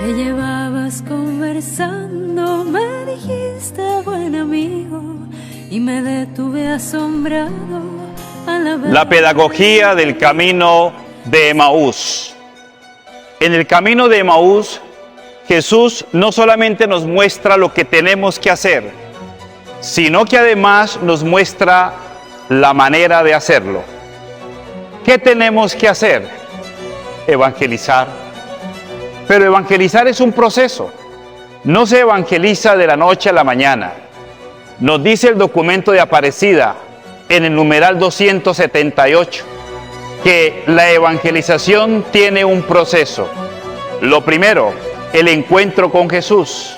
que llevabas conversando, me dijiste buen amigo y me detuve asombrado al ver la pedagogía del camino de Emaús. En el camino de Emaús, Jesús no solamente nos muestra lo que tenemos que hacer, sino que además nos muestra la manera de hacerlo. ¿Qué tenemos que hacer? Evangelizar. Pero evangelizar es un proceso. No se evangeliza de la noche a la mañana. Nos dice el documento de Aparecida, en el numeral 278, que la evangelización tiene un proceso. Lo primero, el encuentro con Jesús.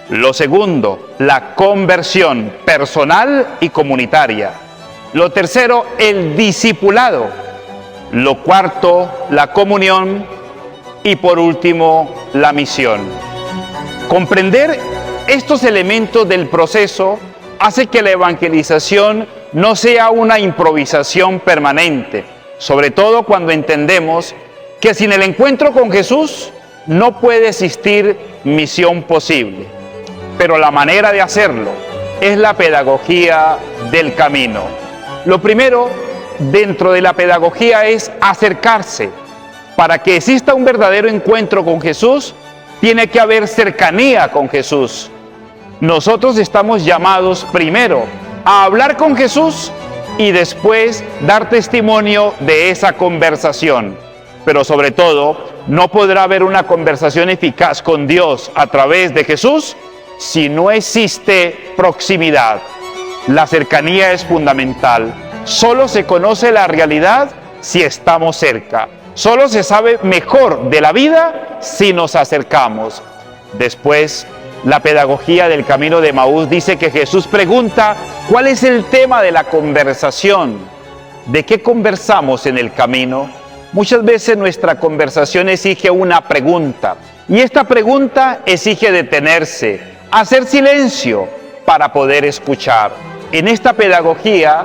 Lo segundo, la conversión personal y comunitaria. Lo tercero, el discipulado. Lo cuarto, la comunión. Y por último, la misión. Comprender estos elementos del proceso hace que la evangelización no sea una improvisación permanente, sobre todo cuando entendemos que sin el encuentro con Jesús no puede existir misión posible. Pero la manera de hacerlo es la pedagogía del camino. Lo primero dentro de la pedagogía es acercarse. Para que exista un verdadero encuentro con Jesús, tiene que haber cercanía con Jesús. Nosotros estamos llamados primero a hablar con Jesús y después dar testimonio de esa conversación. Pero sobre todo, no podrá haber una conversación eficaz con Dios a través de Jesús si no existe proximidad. La cercanía es fundamental. Solo se conoce la realidad si estamos cerca. Solo se sabe mejor de la vida si nos acercamos. Después, la pedagogía del camino de Emaús dice que Jesús pregunta cuál es el tema de la conversación. ¿De qué conversamos en el camino? Muchas veces nuestra conversación exige una pregunta. Y esta pregunta exige detenerse, hacer silencio para poder escuchar. En esta pedagogía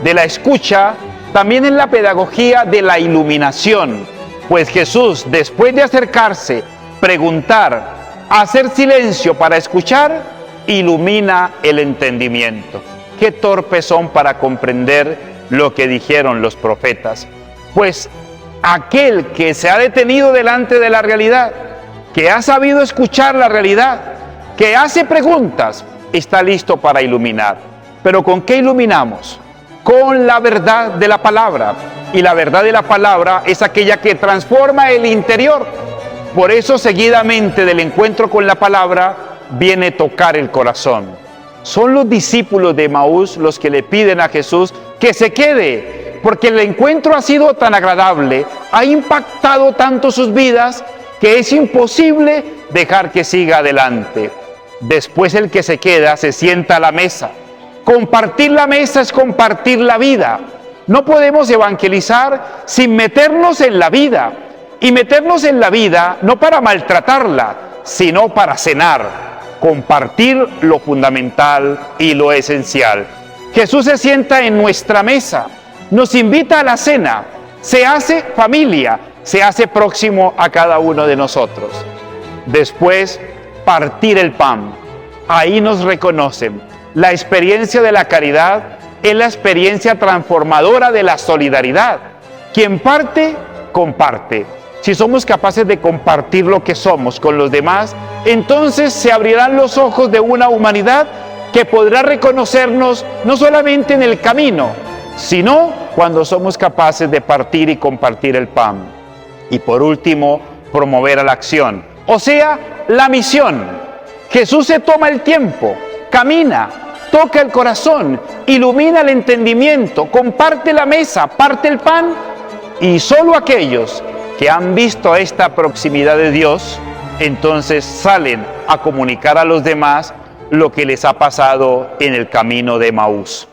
de la escucha, también en la pedagogía de la iluminación, pues Jesús, después de acercarse, preguntar, hacer silencio para escuchar, ilumina el entendimiento. Qué torpes son para comprender lo que dijeron los profetas. Pues aquel que se ha detenido delante de la realidad, que ha sabido escuchar la realidad, que hace preguntas, está listo para iluminar. ¿Pero con qué iluminamos? Con la verdad de la palabra. Y la verdad de la palabra es aquella que transforma el interior. Por eso, seguidamente del encuentro con la palabra, viene tocar el corazón. Son los discípulos de Emaús los que le piden a Jesús que se quede, porque el encuentro ha sido tan agradable, ha impactado tanto sus vidas, que es imposible dejar que siga adelante. Después el que se queda se sienta a la mesa. Compartir la mesa es compartir la vida. No podemos evangelizar sin meternos en la vida. Y meternos en la vida no para maltratarla, sino para cenar, compartir lo fundamental y lo esencial. Jesús se sienta en nuestra mesa, nos invita a la cena, se hace familia, se hace próximo a cada uno de nosotros. Después, partir el pan. Ahí nos reconocen. La experiencia de la caridad es la experiencia transformadora de la solidaridad. Quien parte, comparte. Si somos capaces de compartir lo que somos con los demás, entonces se abrirán los ojos de una humanidad que podrá reconocernos no solamente en el camino, sino cuando somos capaces de partir y compartir el pan. Y por último, promover a la acción, o sea, la misión. Jesús se toma el tiempo, camina, toca el corazón, ilumina el entendimiento, comparte la mesa, parte el pan, y solo aquellos que han visto esta proximidad de Dios, entonces salen a comunicar a los demás lo que les ha pasado en el camino de Emaús.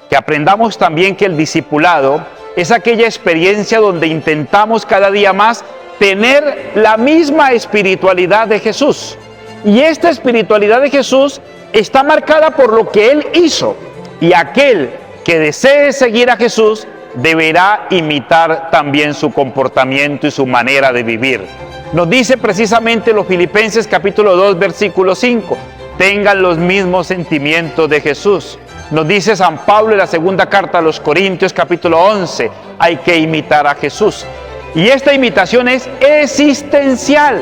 Que aprendamos también que el discipulado es aquella experiencia donde intentamos cada día más tener la misma espiritualidad de Jesús. Y esta espiritualidad de Jesús está marcada por lo que Él hizo. Y aquel que desee seguir a Jesús deberá imitar también su comportamiento y su manera de vivir. Nos dice precisamente los Filipenses capítulo 2, versículo 5, tengan los mismos sentimientos de Jesús. Nos dice San Pablo en la segunda carta a los Corintios capítulo 11, hay que imitar a Jesús. Y esta imitación es existencial.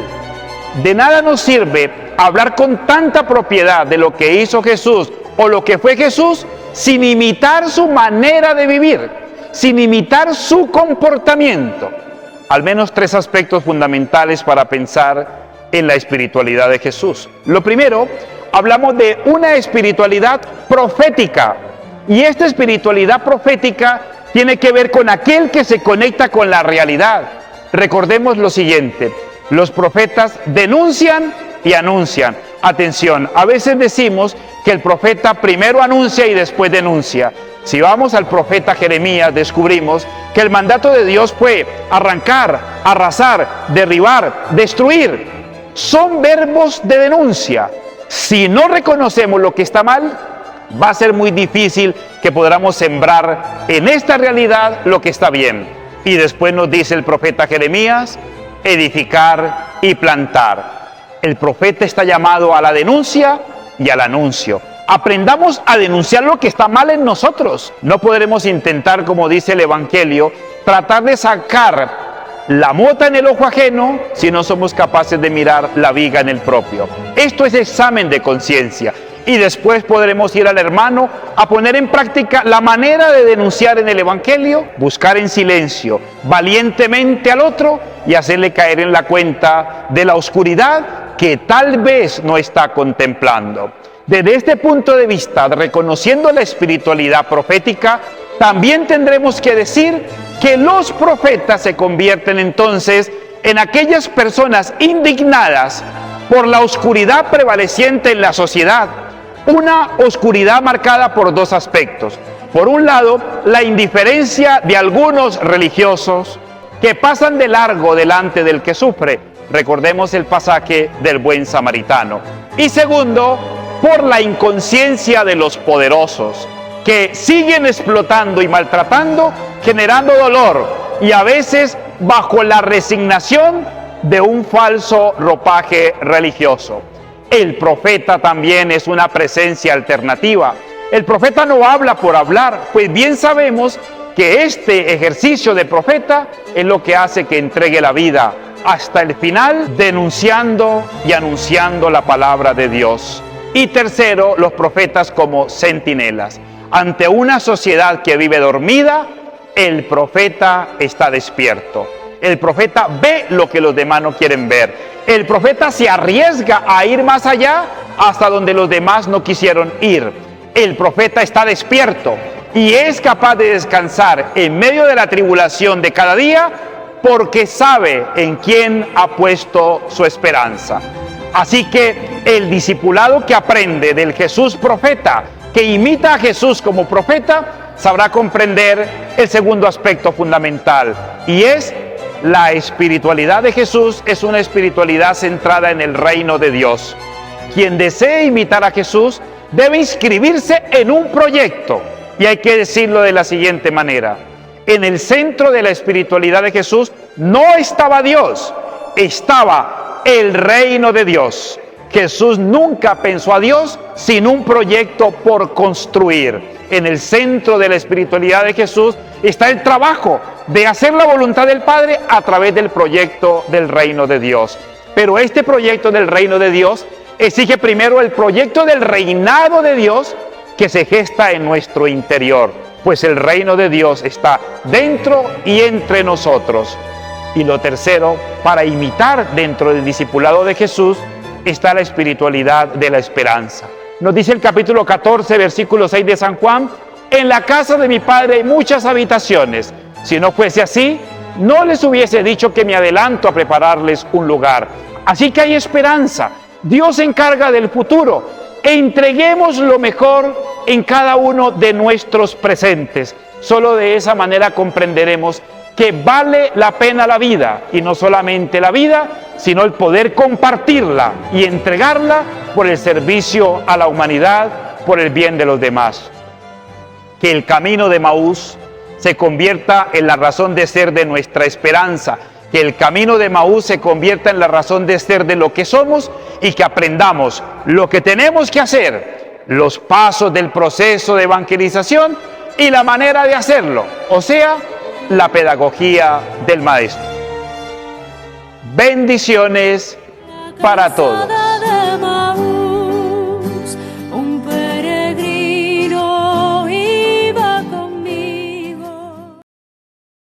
De nada nos sirve hablar con tanta propiedad de lo que hizo Jesús o lo que fue Jesús sin imitar su manera de vivir, sin imitar su comportamiento. Al menos 3 aspectos fundamentales para pensar en la espiritualidad de Jesús. Lo primero, hablamos de una espiritualidad profética. Y esta espiritualidad profética tiene que ver con aquel que se conecta con la realidad. Recordemos lo siguiente, los profetas denuncian y anuncian. Atención, a veces decimos que el profeta primero anuncia y después denuncia. Si vamos al profeta Jeremías, descubrimos que el mandato de Dios fue arrancar, arrasar, derribar, destruir. Son verbos de denuncia. Si no reconocemos lo que está mal, va a ser muy difícil que podamos sembrar en esta realidad lo que está bien. Y después nos dice el profeta Jeremías, edificar y plantar. El profeta está llamado a la denuncia y al anuncio. Aprendamos a denunciar lo que está mal en nosotros. No podremos intentar, como dice el Evangelio, tratar de sacar la mota en el ojo ajeno si no somos capaces de mirar la viga en el propio. Esto es examen de conciencia. Y después podremos ir al hermano a poner en práctica la manera de denunciar en el Evangelio, buscar en silencio valientemente al otro y hacerle caer en la cuenta de la oscuridad que tal vez no está contemplando. Desde este punto de vista, reconociendo la espiritualidad profética, también tendremos que decir que los profetas se convierten entonces en aquellas personas indignadas por la oscuridad prevaleciente en la sociedad. Una oscuridad marcada por 2 aspectos. Por un lado, la indiferencia de algunos religiosos que pasan de largo delante del que sufre. Recordemos el pasaje del buen samaritano. Y segundo, por la inconsciencia de los poderosos, que siguen explotando y maltratando, generando dolor y a veces bajo la resignación de un falso ropaje religioso. El profeta también es una presencia alternativa. El profeta no habla por hablar, pues bien sabemos que este ejercicio de profeta es lo que hace que entregue la vida hasta el final, denunciando y anunciando la palabra de Dios. Y tercero, los profetas como centinelas. Ante una sociedad que vive dormida, el profeta está despierto. El profeta ve lo que los demás no quieren ver. El profeta se arriesga a ir más allá hasta donde los demás no quisieron ir. El profeta está despierto y es capaz de descansar en medio de la tribulación de cada día porque sabe en quién ha puesto su esperanza. Así que el discipulado que aprende del Jesús profeta, que imita a Jesús como profeta, sabrá comprender el segundo aspecto fundamental, y es la espiritualidad de Jesús es una espiritualidad centrada en el reino de Dios. Quien desee imitar a Jesús debe inscribirse en un proyecto, y hay que decirlo de la siguiente manera: en el centro de la espiritualidad de Jesús no estaba Dios, estaba el reino de Dios. Jesús nunca pensó a Dios sin un proyecto por construir. En el centro de la espiritualidad de Jesús está el trabajo de hacer la voluntad del Padre a través del proyecto del reino de Dios. Pero este proyecto del reino de Dios exige primero el proyecto del reinado de Dios que se gesta en nuestro interior, pues el reino de Dios está dentro y entre nosotros. Y lo tercero, para imitar dentro del discipulado de Jesús, está la espiritualidad de la esperanza. Nos dice el capítulo 14, versículo 6 de San Juan: en la casa de mi Padre hay muchas habitaciones. Si no fuese así, no les hubiese dicho que me adelanto a prepararles un lugar. Así que hay esperanza. Dios se encarga del futuro. Entreguemos lo mejor en cada uno de nuestros presentes. Solo de esa manera comprenderemos que vale la pena la vida, y no solamente la vida, sino el poder compartirla y entregarla por el servicio a la humanidad, por el bien de los demás. Que el camino de Emaús se convierta en la razón de ser de nuestra esperanza, Que el camino de Maús se convierta en la razón de ser de lo que somos y que aprendamos lo que tenemos que hacer, los pasos del proceso de evangelización y la manera de hacerlo, o sea, la pedagogía del maestro. Bendiciones para todos.